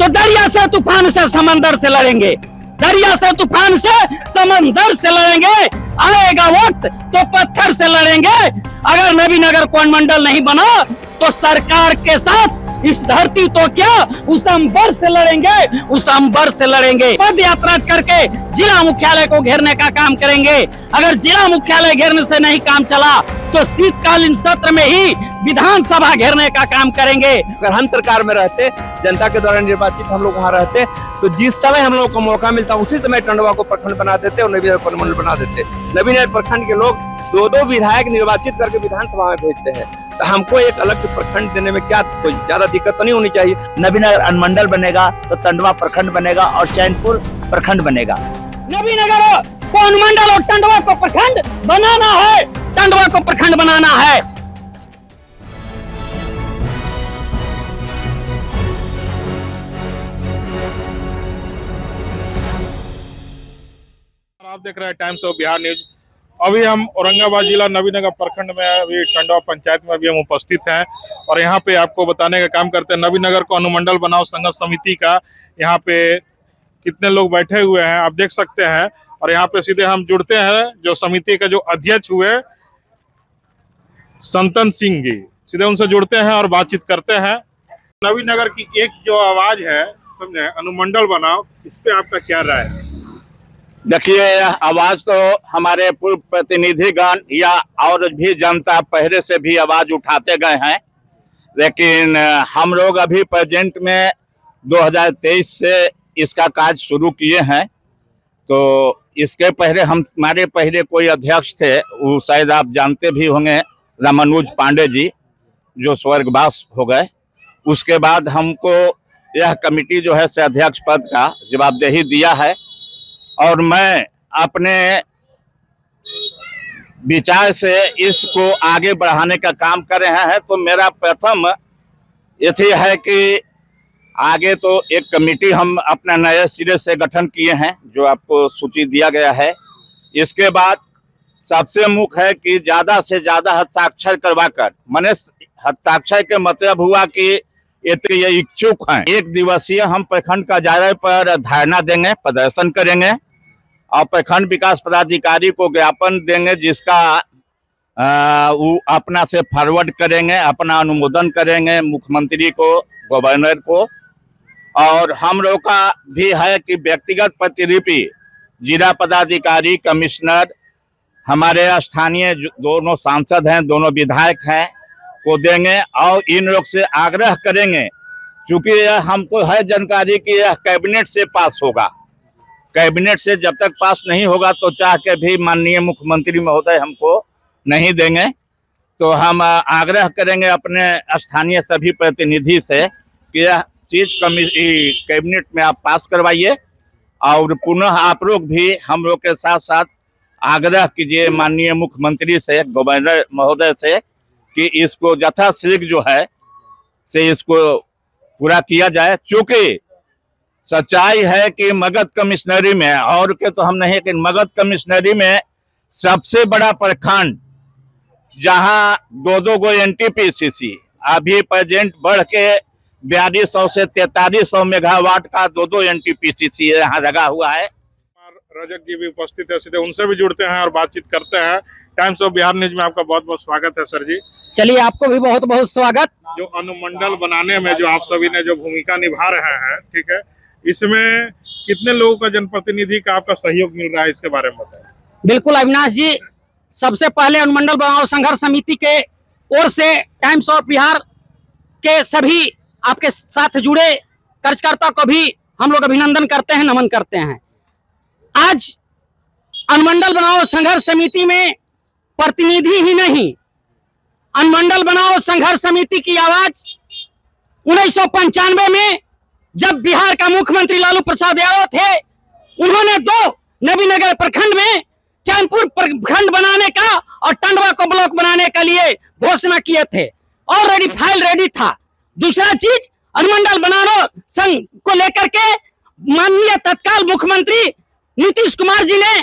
तो दरिया से तूफान से समंदर से लड़ेंगे, दरिया से तूफान से समंदर से लड़ेंगे। आएगा वक्त तो पत्थर से लड़ेंगे। अगर नबीनगर कोन मंडल नहीं बना तो सरकार के साथ इस धरती तो क्या उस अंबर से लड़ेंगे, उस अंबर से लड़ेंगे। पद यात्रा करके जिला मुख्यालय को घेरने का काम करेंगे। अगर जिला मुख्यालय घेरने से नहीं काम चला तो शीतकालीन सत्र में ही विधानसभा घेरने का काम करेंगे। अगर हम सरकार में रहते, जनता के द्वारा निर्वाचित हम लोग वहाँ रहते, तो जिस समय हम लोग को मौका मिलता उसी समय टंडवा को प्रखंड बना देते और नबीनगर कोन मंडल बना देते। नबीनगर प्रखंड के लोग दो विधायक निर्वाचित करके विधानसभा में भेजते हैं, तो हमको एक अलग प्रखंड देने में क्या कोई ज्यादा दिक्कत तो नहीं होनी चाहिए। नबीनगर अनुमंडल बनेगा तो टंडवा प्रखंड बनेगा और चैनपुर प्रखंड बनेगा। नबीनगर कोन मंडल और टंडवा को प्रखंड बनाना है, टंडवा को प्रखंड बनाना है। आप देख रहे हैं टाइम्स ऑफ बिहार न्यूज। अभी हम औरंगाबाद जिला नबीनगर प्रखंड में अभी टंडवा पंचायत में अभी हम उपस्थित हैं और यहाँ पे आपको बताने का काम करते हैं नबीनगर को अनुमंडल बनाओ संघर्ष समिति का। यहाँ पे कितने लोग बैठे हुए हैं आप देख सकते हैं और यहाँ पे सीधे हम जुड़ते हैं जो समिति के जो अध्यक्ष हुए संतन सिंह जी, सीधे उनसे जुड़ते हैं और बातचीत करते हैं। नबीनगर की एक जो आवाज है समझे अनुमंडल बनाओ, इस पे आपका क्या राय है? देखिए, यह आवाज तो हमारे पूर्व प्रतिनिधिगण या और भी जनता पहले से भी आवाज उठाते गए हैं, लेकिन हम लोग अभी प्रेजेंट में 2023 से इसका कार्य शुरू किए हैं। तो इसके पहले हमारे पहले कोई अध्यक्ष थे, वो शायद आप जानते भी होंगे, रामानुज पांडे जी, जो स्वर्गवास हो गए। उसके बाद हमको यह कमेटी जो है से अध्यक्ष पद का जवाबदेही दिया है और मैं अपने विचार से इसको आगे बढ़ाने का काम कर रहे हैं। तो मेरा प्रथम यही है कि आगे तो एक कमेटी हम अपना नए सिरे से गठन किए हैं, जो आपको सूची दिया गया है। इसके बाद सबसे मुख्य है कि ज्यादा से ज्यादा हस्ताक्षर करवाकर, मैंने हस्ताक्षर के मतलब हुआ कि ये इच्छुक हैं, 1 दिवसीय हम प्रखंड कार्यालय पर धरना देंगे, प्रदर्शन करेंगे और प्रखंड विकास पदाधिकारी को ज्ञापन देंगे, जिसका वो अपना से फॉरवर्ड करेंगे, अपना अनुमोदन करेंगे मुख्यमंत्री को, गवर्नर को। और हम लोग का भी है कि व्यक्तिगत प्रतिलिपि जिला पदाधिकारी, कमिश्नर, हमारे स्थानीय दोनों सांसद हैं, दोनों विधायक हैं, को देंगे और इन लोग से आग्रह करेंगे, क्योंकि यह हमको है जानकारी कि यह कैबिनेट से पास होगा। कैबिनेट से जब तक पास नहीं होगा तो चाह के भी माननीय मुख्यमंत्री महोदय हमको नहीं देंगे। तो हम आग्रह करेंगे अपने स्थानीय सभी प्रतिनिधि से कि यह चीज कैबिनेट में आप पास करवाइए और पुनः आप लोग भी हम लोग के साथ साथ आग्रह कीजिए माननीय मुख्यमंत्री से, गवर्नर महोदय से, कि इसको यथाशीघ्र जो है से इसको पूरा किया जाए। चूंकि सच्चाई है कि मगध कमिश्नरी में, और के तो हम नहीं, लेकिन मगध कमिश्नरी में सबसे बड़ा प्रखंड जहां 2-2 गो NTPC अभी प्रेजेंट बढ़ के 4200 से 4300 मेगावाट का 2-2 NTPC यहाँ लगा हुआ है। रजक जी भी उपस्थित है, सीधे उनसे भी जुड़ते हैं और बातचीत करते हैं। टाइम्स ऑफ बिहार न्यूज में आपका बहुत बहुत स्वागत है सर जी। चलिए, आपको भी बहुत बहुत स्वागत। जो अनुमंडल बनाने में जो आप सभी ने जो भूमिका निभा रहे हैं, ठीक है, इसमें कितने लोगों का जनप्रतिनिधि का आपका सहयोग मिल रहा है, इसके बारे में बताएं। बिल्कुल अविनाश जी, सबसे पहले अनुमंडल बनाओ संघर्ष समिति के ओर से टाइम्स ऑफ बिहार के सभी आपके साथ जुड़े कार्यकर्ता को भी हम लोग अभिनंदन करते हैं, नमन करते हैं। आज अनुमंडल बनाओ संघर्ष समिति में प्रतिनिधि ही नहीं, अनुमंडल बनाओ संघर्ष समिति की आवाज 1995 में जब बिहार का मुख्यमंत्री लालू प्रसाद यादव थे, उन्होंने 2 नबीनगर प्रखंड में चैनपुर प्रखंड बनाने का और टंडवा को ब्लॉक बनाने के लिए घोषणा किए थे। ऑलरेडी फाइल रेडी था। दूसरा चीज, अनुमंडल बनाओ संघ को लेकर के माननीय तत्काल मुख्यमंत्री नीतीश कुमार जी ने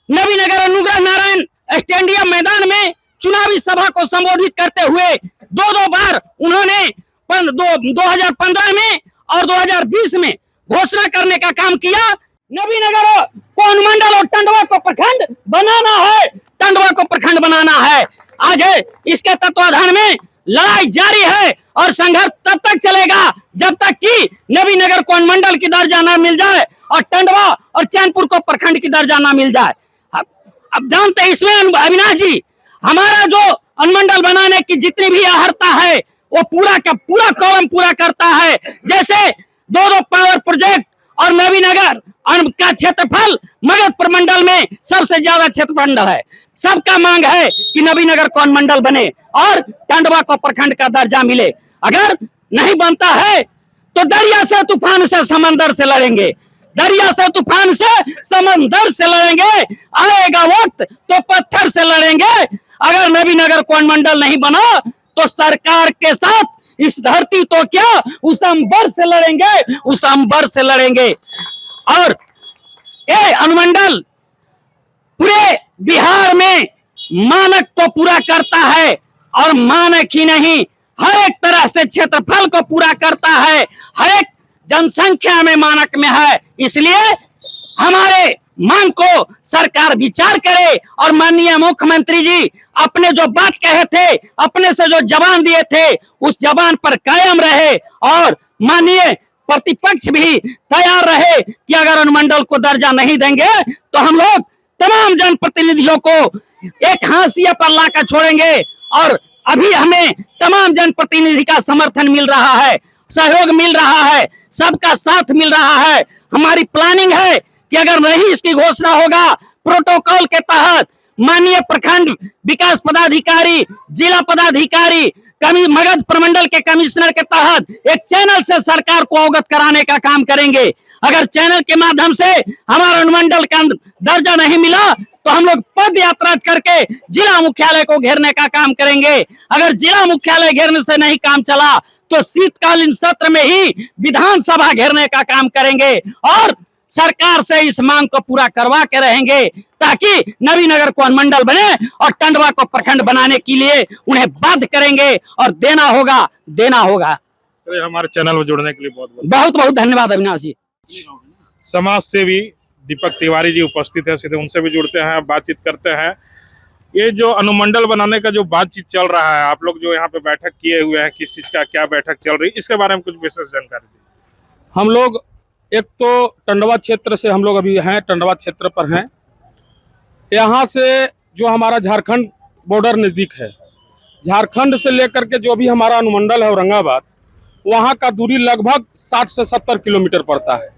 नबीनगर अनुग्रह नारायण स्टेडियम मैदान में चुनावी सभा को संबोधित करते हुए 2-2 बार उन्होंने 2015 में और 2020 में घोषणा करने का काम किया। नबीनगर को अनुमंडल और टंडवा को प्रखंड बनाना है, टंडवा को प्रखंड बनाना है। आज है इसके तत्वाधान में लड़ाई जारी है और संघर्ष तब तक चलेगा जब तक कि नबीनगर को अनुमंडल की दर्जा न मिल जाए और टंडवा और चैनपुर को प्रखंड की दर्जा न मिल जाए। अब जानते हैं इसमें अविनाश जी, हमारा जो अनुमंडल बनाने की जितनी भी अहर्ता है वो पूरा का पूरा कॉलम पूरा करता है। जैसे दो पावर प्रोजेक्ट और नबीनगर का क्षेत्रफल मगध प्रमंडल में सबसे ज्यादा क्षेत्रफल है। सबका मांग है कि नबीनगर को अनुमंडल बने और टंडवा को प्रखंड का दर्जा मिले। अगर नहीं बनता है तो दरिया से तूफान से समंदर से लड़ेंगे, दरिया से तूफान से समंदर से लड़ेंगे। आएगा वक्त तो पत्थर से लड़ेंगे। अगर नबीनगर को अनुमंडल नहीं बना तो सरकार के साथ इस धरती तो क्या उस अंबर से लड़ेंगे, उस अंबर से लड़ेंगे। और ये अनुमंडल पूरे बिहार में मानक को पूरा करता है और मानक ही नहीं हर एक तरह से क्षेत्रफल को पूरा करता है, हर एक जनसंख्या में मानक में है। इसलिए हमारे मांग को सरकार विचार करे और माननीय मुख्यमंत्री जी अपने जो बात कहे थे, अपने से जो जबान दिए थे उस जबान पर कायम रहे और माननीय प्रतिपक्ष भी तैयार रहे कि अगर अनुमंडल को दर्जा नहीं देंगे तो हम लोग तमाम जनप्रतिनिधियों को एक हाशिए पर लाकर छोड़ेंगे। और अभी हमें तमाम जनप्रतिनिधि का समर्थन मिल रहा है, सहयोग मिल रहा है, सबका साथ मिल रहा है। हमारी प्लानिंग है कि अगर नहीं इसकी घोषणा होगा प्रोटोकॉल के तहत माननीय प्रखंड विकास पदाधिकारी, जिला पदाधिकारी, मगध प्रमंडल के कमिश्नर के तहत एक चैनल से सरकार को अवगत कराने का काम करेंगे। अगर चैनल के माध्यम से हमारा अनुमंडल का दर्जा नहीं मिला तो हम लोग पद यात्रा करके जिला मुख्यालय को घेरने का काम करेंगे। अगर जिला मुख्यालय घेरने से नहीं काम चला तो शीतकालीन सत्र में ही विधानसभा घेरने का काम करेंगे और सरकार से इस मांग को पूरा करवा के रहेंगे ताकि नबीनगर को अनुमंडल बने और टंडवा को प्रखंड बनाने के लिए उन्हें बाध्य करेंगे और देना होगा। तो हमारे चैनल में जुड़ने के लिए बहुत बहुत धन्यवाद अविनाश जी। समाज सेवी दीपक तिवारी जी उपस्थित है, सीधे उनसे भी जुड़ते हैं, बातचीत करते हैं। ये जो अनुमंडल बनाने का जो बातचीत चल रहा है, आप लोग जो यहाँ पे बैठक किए हुए हैं, किस चीज का क्या बैठक चल रही है, इसके बारे में कुछ विशेष जानकारी दी। हम लोग एक तो टंडवा क्षेत्र से हम लोग अभी हैं, टंडवा क्षेत्र पर हैं। यहाँ से जो हमारा झारखंड बॉर्डर नज़दीक है, झारखंड से लेकर के जो भी हमारा अनुमंडल है औरंगाबाद, वहाँ का दूरी लगभग 60 से 70 किलोमीटर पड़ता है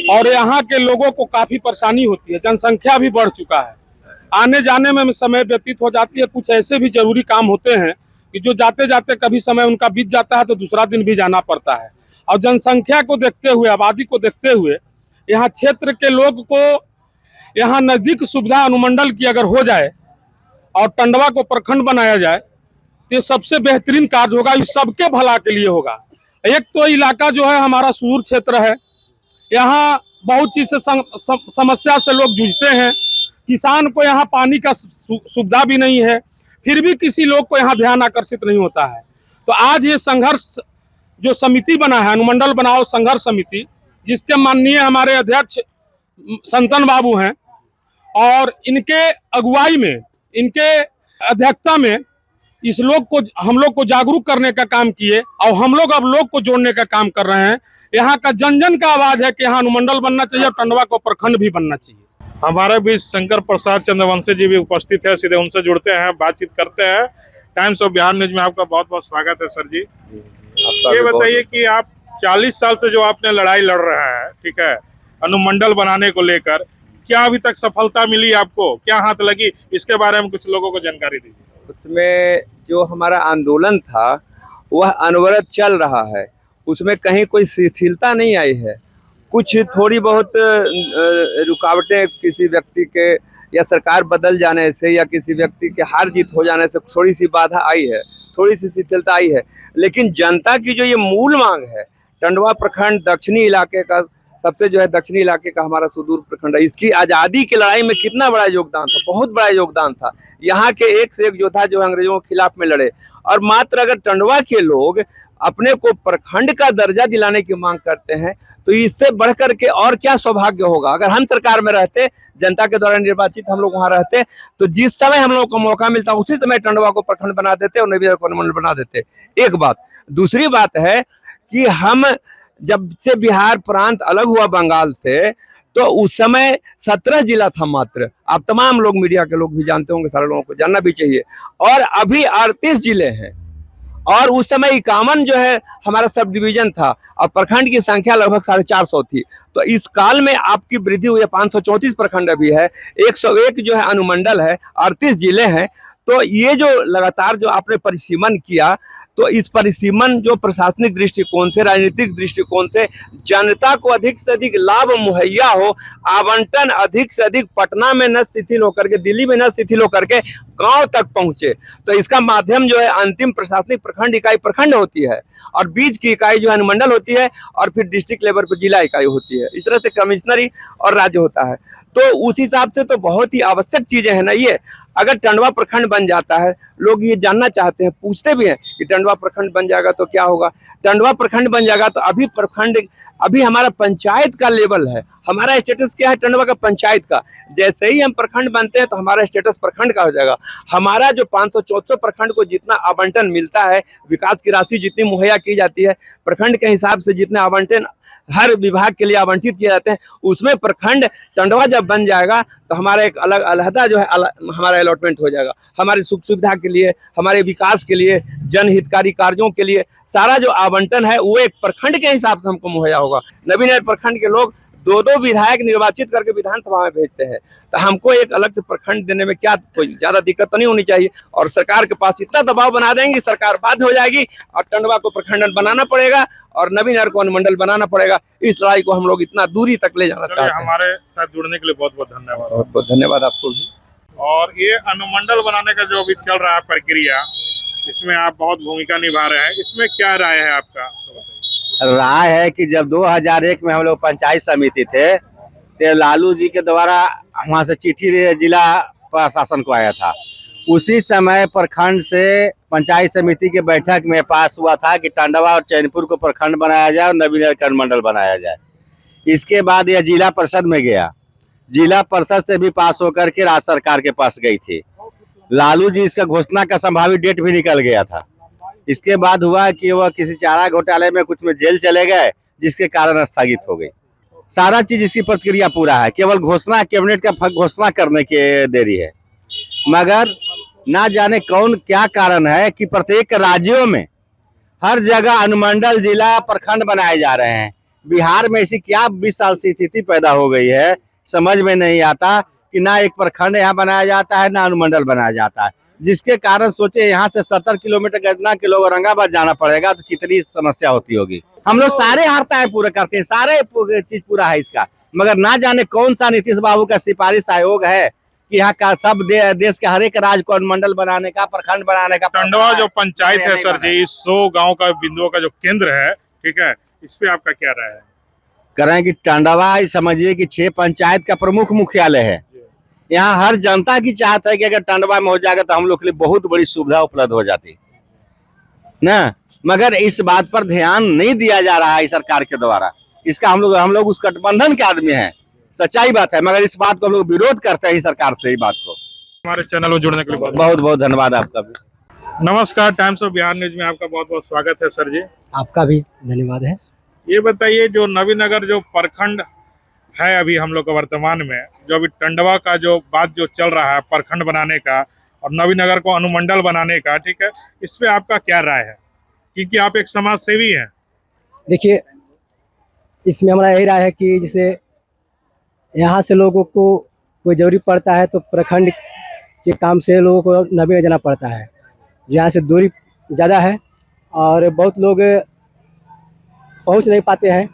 और यहाँ के लोगों को काफ़ी परेशानी होती है। जनसंख्या भी बढ़ चुका है, आने जाने में समय व्यतीत हो जाती है। कुछ ऐसे भी जरूरी काम होते हैं कि जो जाते जाते कभी समय उनका बीत जाता है तो दूसरा दिन भी जाना पड़ता है। और जनसंख्या को देखते हुए, आबादी को देखते हुए, यहाँ क्षेत्र के लोग को यहाँ नज़दीक सुविधा अनुमंडल की अगर हो जाए और टंडवा को प्रखंड बनाया जाए तो ये सबसे बेहतरीन कार्य होगा, इस सबके भला के लिए होगा। एक तो इलाका जो है हमारा सुदूर क्षेत्र है, यहाँ बहुत चीज से समस्या से लोग जूझते हैं। किसान को यहाँ पानी का सुविधा भी नहीं है, फिर भी किसी लोग को यहाँ ध्यान आकर्षित नहीं होता है। तो आज ये संघर्ष जो समिति बना है, अनुमंडल बनाओ संघर्ष समिति, जिसके माननीय हमारे अध्यक्ष संतन बाबू हैं और इनके अगुवाई में, इनके अध्यक्षता में इस लोग को, हम लोग को जागरूक करने का काम किए और हम लोग अब लोग को जोड़ने का काम कर रहे हैं। यहाँ का जन जन का आवाज है कि यहाँ अनुमंडल बनना चाहिए और टंडवा को प्रखंड भी बनना चाहिए। हमारे बीच शंकर प्रसाद चंद्रवंशी जी भी उपस्थित है, सीधे उनसे जुड़ते हैं, बातचीत करते हैं। टाइम्स ऑफ बिहार न्यूज में आपका बहुत बहुत स्वागत है सर जी। ये बताइए कि आप 40 साल से जो आपने लड़ाई लड़ रहे हैं, ठीक है, अनुमंडल बनाने को लेकर, क्या अभी तक सफलता मिली आपको, क्या हाथ लगी, इसके बारे में कुछ लोगों को जानकारी दीजिए। उसमें जो हमारा आंदोलन था वह अनवरत चल रहा है, उसमें कहीं कोई शिथिलता नहीं आई है। कुछ थोड़ी बहुत रुकावटें किसी व्यक्ति के या सरकार बदल जाने से या किसी व्यक्ति के हार जीत हो जाने से थोड़ी सी बाधा आई है, थोड़ी सी शिथिलता आई है, लेकिन जनता की जो ये मूल मांग है, टंडवा प्रखंड दक्षिणी इलाके का, सबसे जो है दक्षिणी इलाके का हमारा सुदूर प्रखंड है, इसकी आज़ादी की लड़ाई में कितना बड़ा योगदान था, बहुत बड़ा योगदान था। यहाँ के एक से एक योद्धा जो अंग्रेजों के खिलाफ में लड़े और मात्र अगर टंडवा के लोग अपने को प्रखंड का दर्जा दिलाने की मांग करते हैं, तो इससे बढ़कर के और क्या सौभाग्य होगा। अगर हम सरकार में रहते, जनता के द्वारा निर्वाचित हम लोग वहां रहते, तो जिस समय हम लोग को मौका मिलता उसी समय टंडवा को प्रखंड बना देते और नबीनगर को अनुमंडल बना देते। एक बात। दूसरी बात है कि हम जब से बिहार प्रांत अलग हुआ बंगाल से, तो उस समय 17 जिला था मात्र। आप तमाम लोग, मीडिया के लोग भी जानते होंगे, सारे लोगों को जानना भी चाहिए। और अभी 38 जिले हैं, और उस समय 51 जो है हमारा सब डिवीजन था, और प्रखंड की संख्या लगभग 450 थी। तो इस काल में आपकी वृद्धि हुई है, 534 प्रखंड अभी है, 101 जो है अनुमंडल है, 38 जिले हैं। तो ये जो लगातार जो आपने परिसीमन किया, तो इस परिसीमन जो प्रशासनिक दृष्टिकोण से, राजनीतिक दृष्टिकोण से जनता को अधिक से अधिक लाभ मुहैया हो, आवंटन अधिक से अधिक पटना में न शिथिल होकर के, दिल्ली में न शिथिल होकर के गांव तक पहुंचे, तो इसका माध्यम जो है अंतिम प्रशासनिक प्रखंड इकाई प्रखंड होती है, और बीच की इकाई जो है अनुमंडल होती है, और फिर डिस्ट्रिक्ट लेवल पर जिला इकाई होती है। इस तरह से कमिश्नरी और राज्य होता है। तो उस हिसाब से तो बहुत ही आवश्यक चीजें हैं ना ये। अगर टंडवा प्रखंड बन जाता है, लोग ये जानना चाहते हैं, पूछते भी हैं कि टंडवा प्रखंड बन जाएगा तो क्या होगा। टंडवा प्रखंड बन जाएगा तो अभी हमारा पंचायत का लेवल है, हमारा स्टेटस क्या है टंडवा का, पंचायत का। जैसे ही हम प्रखंड बनते हैं तो हमारा स्टेटस प्रखंड का हो जाएगा। हमारा जो 564 प्रखंड को जितना आवंटन मिलता है, विकास की राशि जितनी मुहैया की जाती है, प्रखंड के हिसाब से जितने आवंटन हर विभाग के लिए आवंटित किए जाते हैं, उसमें प्रखंड टंडवा जब बन जाएगा तो हमारा एक अलग अलहदा जो है हमारा अलॉटमेंट हो जाएगा। हमारी सुख सुविधा के लिए, हमारे विकास के लिए, जनहितकारी कार्यों के लिए सारा जो आवंटन है वो एक प्रखंड के हिसाब से हमको मुहैया होगा। नवीनगर प्रखंड के लोग 2-2 विधायक निर्वाचित करके विधानसभा में भेजते हैं, तो हमको एक अलग से प्रखंड देने में क्या कोई ज्यादा दिक्कत तो नहीं होनी चाहिए। और सरकार के पास इतना दबाव बना देंगे, सरकार बाध्य हो जाएगी और टंडवा को प्रखंड बनाना पड़ेगा और नवीनगर को अनुमंडल बनाना पड़ेगा। इस लड़ाई को हम लोग इतना दूरी तक ले जाना चाहते हैं। हमारे साथ जुड़ने के लिए बहुत बहुत धन्यवाद। बहुत बहुत धन्यवाद आपको भी। और ये अनुमंडल बनाने का जो अभी चल रहा है प्रक्रिया, इसमें आप बहुत भूमिका निभा रहे हैं, इसमें क्या राय है आपका? राय है कि जब 2001 में हम लोग पंचायत समिति थे, तो लालू जी के द्वारा वहाँ से चिट्ठी जिला प्रशासन को आया था। उसी समय प्रखंड से पंचायत समिति के बैठक में पास हुआ था कि टंडवा और चैनपुर को प्रखंड बनाया जाए और नवीनगर का अनुमंडल बनाया जाए। इसके बाद यह जिला परिषद में गया, जिला परिषद से भी पास होकर के राज्य सरकार के पास गई थी। लालू जी इसका घोषणा का संभावित डेट भी निकल गया था। इसके बाद हुआ कि वह किसी चारा घोटाले में कुछ में जेल चले गए, जिसके कारण स्थगित हो गई। सारा चीज इसकी प्रक्रिया पूरा है, केवल घोषणा कैबिनेट का घोषणा करने की देरी है। मगर ना जाने कौन क्या कारण है कि प्रत्येक राज्यों में हर जगह अनुमंडल, जिला, प्रखंड बनाए जा रहे हैं। बिहार में ऐसी क्या 20 साल से स्थिति पैदा हो गई है, समझ में नहीं आता कि ना एक प्रखंड यहाँ बनाया जाता है ना अनुमंडल बनाया जाता है, जिसके कारण सोचे यहाँ से 70 किलोमीटर गजना के लोग औरंगाबाद जाना पड़ेगा तो कितनी समस्या होती होगी। हम लोग सारे हारताएं पूरे करते हैं, सारे चीज पूरा है इसका, मगर ना जाने कौन सा नीतीश बाबू का सिफारिश आयोग है कि यहाँ का सब देश के हर एक राज्य को अनुमंडल बनाने का, प्रखंड बनाने का। टंडवा जो पंचायत है सर जी, 100 गाँव का बिंदुओं का जो केंद्र है, ठीक है, इस पे आपका क्या राय है? करें कि टंडवा समझिए कि 6 पंचायत का प्रमुख मुख्यालय है। यहाँ हर जनता की चाहत है कि अगर टंडवा में हो जाएगा तो हम लोग के लिए बहुत बड़ी सुविधा उपलब्ध हो जाती ना, मगर इस बात पर ध्यान नहीं दिया जा रहा है सरकार के द्वारा। इसका हम लोग उस गठबंधन के आदमी हैं, सच्चाई बात है, मगर इस बात को हम लोग विरोध करते हैं सरकार से। ही बात को हमारे चैनल में जुड़ने के लिए बहुत बहुत धन्यवाद आपका भी। नमस्कार, टाइम्स ऑफ बिहार न्यूज में आपका बहुत बहुत स्वागत है सर जी। आपका भी धन्यवाद है। ये बताइए, जो नवीनगर जो प्रखंड है अभी हम लोग का वर्तमान में, जो अभी टंडवा का जो बात जो चल रहा है प्रखंड बनाने का और नवीनगर को अनुमंडल बनाने का, ठीक है, इस पे आपका क्या राय है? क्योंकि आप एक समाज सेवी हैं। देखिए, इसमें हमारा यही राय है कि जैसे यहाँ से लोगों को कोई जरूरी पड़ता है तो प्रखंड के काम से लोगों को नवीनगर जाना पड़ता है, जहाँ से दूरी ज़्यादा है और बहुत लोग पहुँच नहीं पाते हैं।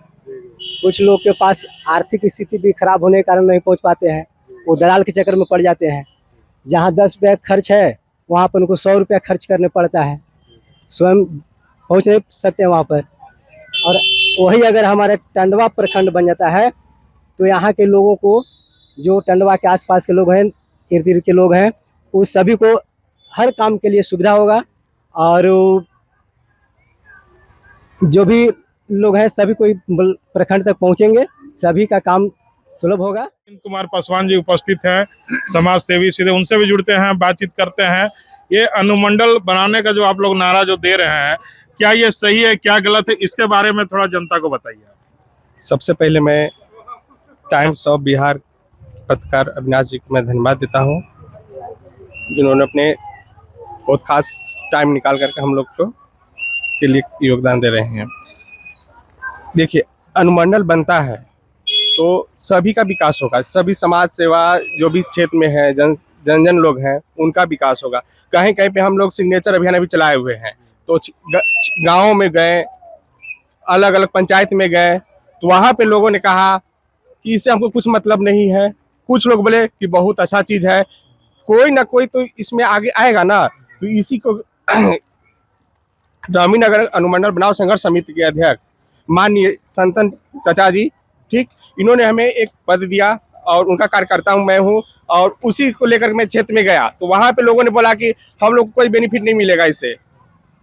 कुछ लोग के पास आर्थिक स्थिति भी खराब होने के कारण नहीं पहुँच पाते हैं, वो दलाल के चक्कर में पड़ जाते हैं। जहाँ 10 रुपये खर्च है वहाँ पर उनको 100 रुपया खर्च करने पड़ता है, स्वयं पहुँच नहीं सकते हैं वहाँ पर। और वही अगर हमारे टंडवा प्रखंड बन जाता है तो यहाँ के लोगों को, जो टंडवा के आसपास के लोग हैं, इर्द गिर्द के लोग हैं, उस सभी को हर काम के लिए सुविधा होगा और जो भी लोग हैं सभी कोई प्रखंड तक पहुंचेंगे, सभी का काम सुलभ होगा। कुमार पासवान जी उपस्थित हैं, समाज सेवी, सीधे उनसे भी जुड़ते हैं, बातचीत करते हैं। ये अनुमंडल बनाने का जो आप लोग नारा जो दे रहे हैं, क्या ये सही है, क्या गलत है, इसके बारे में थोड़ा जनता को बताइए। सबसे पहले मैं टाइम्स ऑफ बिहार पत्रकार अविनाश जी को मैं धन्यवाद देता हूं, जिन्होंने अपने बहुत खास टाइम निकाल करके हम लोग को के लिए योगदान दे रहे हैं। देखिए, अनुमंडल बनता है तो सभी का विकास होगा, सभी समाज सेवा जो भी क्षेत्र में है, जन लोग हैं उनका विकास होगा। कहीं कहीं पे हम लोग सिग्नेचर अभियान अभी चलाए हुए हैं, तो गाँव में गए, अलग अलग पंचायत में गए, तो वहाँ पे लोगों ने कहा कि इससे हमको कुछ मतलब नहीं है। कुछ लोग बोले कि बहुत अच्छा चीज़ है, कोई ना कोई तो इसमें आगे आएगा ना। तो इसी को नवीनगर अनुमंडल बनाओ संघर्ष समिति के अध्यक्ष माननीय संतन चाचा जी, ठीक, इन्होंने हमें एक पद दिया और उनका कार्यकर्ता हूँ, मैं हूँ, और उसी को लेकर मैं क्षेत्र में गया तो वहाँ पे लोगों ने बोला कि हम लोग को कोई बेनिफिट नहीं मिलेगा इससे।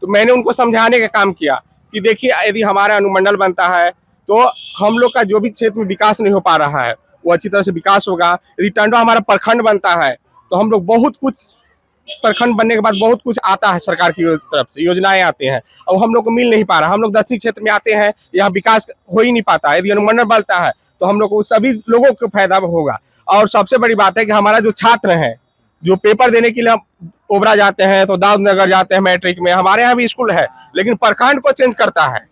तो मैंने उनको समझाने का काम किया कि देखिए, यदि हमारा अनुमंडल बनता है तो हम लोग का जो भी क्षेत्र में विकास नहीं हो पा रहा है वो अच्छी तरह से विकास होगा। यदि टंडवा हमारा प्रखंड बनता है तो हम लोग बहुत कुछ, प्रखंड बनने के बाद बहुत कुछ आता है सरकार की तरफ से, योजनाएं आती हैं और हम लोग को मिल नहीं पा रहा। हम लोग 10 क्षेत्र में आते हैं, यहाँ विकास हो ही नहीं पाता। यदि अनुमंडल बनता है तो हम लोग को सभी लोगों को फायदा होगा। और सबसे बड़ी बात है कि हमारा जो छात्र हैं, जो पेपर देने के लिए ओबरा जाते हैं तो दाऊदनगर जाते हैं, मैट्रिक में हमारे यहाँ भी स्कूल है, लेकिन प्रखंड को चेंज करता है।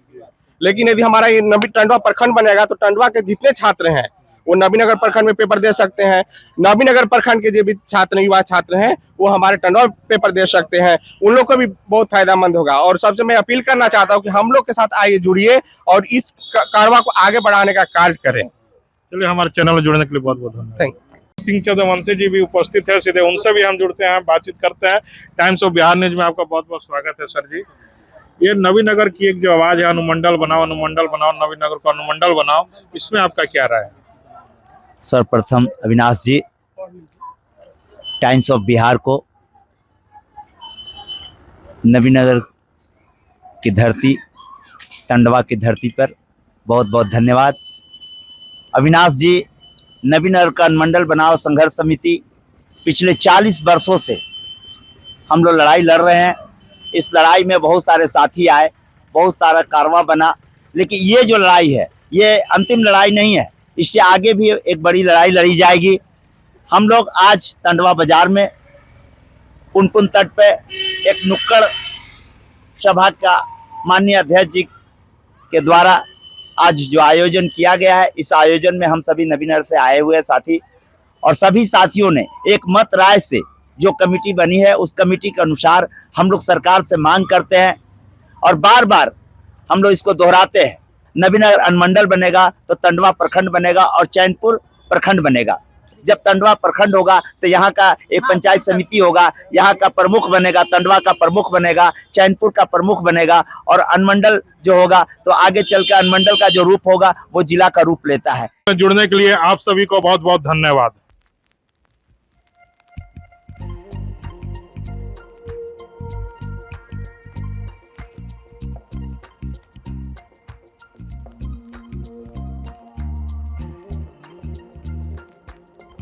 लेकिन यदि हमारा ये टंडवा प्रखंड बनेगा तो टंडवा के जितने छात्र हैं वो नवीनगर प्रखंड में पेपर दे सकते हैं। नवीनगर प्रखंड के जो भी छात्र, युवा छात्र हैं, वो हमारे टंडवा पेपर दे सकते हैं। उन लोग को भी बहुत फायदेमंद होगा। और सबसे मैं अपील करना चाहता हूँ कि हम लोग के साथ आइए, जुड़िए और इस कारवा को आगे बढ़ाने का कार्य करें। चलिए, हमारे चैनल में जुड़ने के लिए बहुत बहुत धन्यवाद। Thank you. सिंह चंद्रवंशी जी भी उपस्थित है, सीधे उनसे भी हम जुड़ते हैं, बातचीत करते हैं। टाइम्स ऑफ बिहार न्यूज में आपका बहुत बहुत स्वागत है सर जी। ये नवीनगर की एक जो आवाज है, अनुमंडल बनाओ, अनुमंडल बनाओ, नवीनगर को अनुमंडल बनाओ, इसमें आपका क्या राय है? सर्वप्रथम अविनाश जी, टाइम्स ऑफ बिहार को नवीनगर की धरती, टंडवा की धरती पर बहुत बहुत धन्यवाद। अविनाश जी, नवीनगर का अनुमंडल बनाओ संघर्ष समिति पिछले 40 वर्षों से हम लोग लड़ाई लड़ रहे हैं। इस लड़ाई में बहुत सारे साथी आए, बहुत सारा कारवा बना, लेकिन ये जो लड़ाई है ये अंतिम लड़ाई नहीं है। इससे आगे भी एक बड़ी लड़ाई लड़ी जाएगी। हम लोग आज टंडवा बाजार में पुनपुन तट पे एक नुक्कड़ सभा का माननीय अध्यक्ष जी के द्वारा आज जो आयोजन किया गया है, इस आयोजन में हम सभी नवीनगर से आए हुए साथी और सभी साथियों ने एक मत राय से जो कमेटी बनी है, उस कमेटी के अनुसार हम लोग सरकार से मांग करते हैं और बार बार हम लोग इसको दोहराते हैं। नवीनगर अनुमंडल बनेगा तो टंडवा प्रखंड बनेगा और चैनपुर प्रखंड बनेगा। जब टंडवा प्रखंड होगा तो यहाँ का एक पंचायत समिति होगा, यहाँ का प्रमुख बनेगा, टंडवा का प्रमुख बनेगा, चैनपुर का प्रमुख बनेगा और अनुमंडल जो होगा तो आगे चलकर अनुमंडल का जो रूप होगा वो जिला का रूप लेता है। जुड़ने के लिए आप सभी को बहुत बहुत धन्यवाद।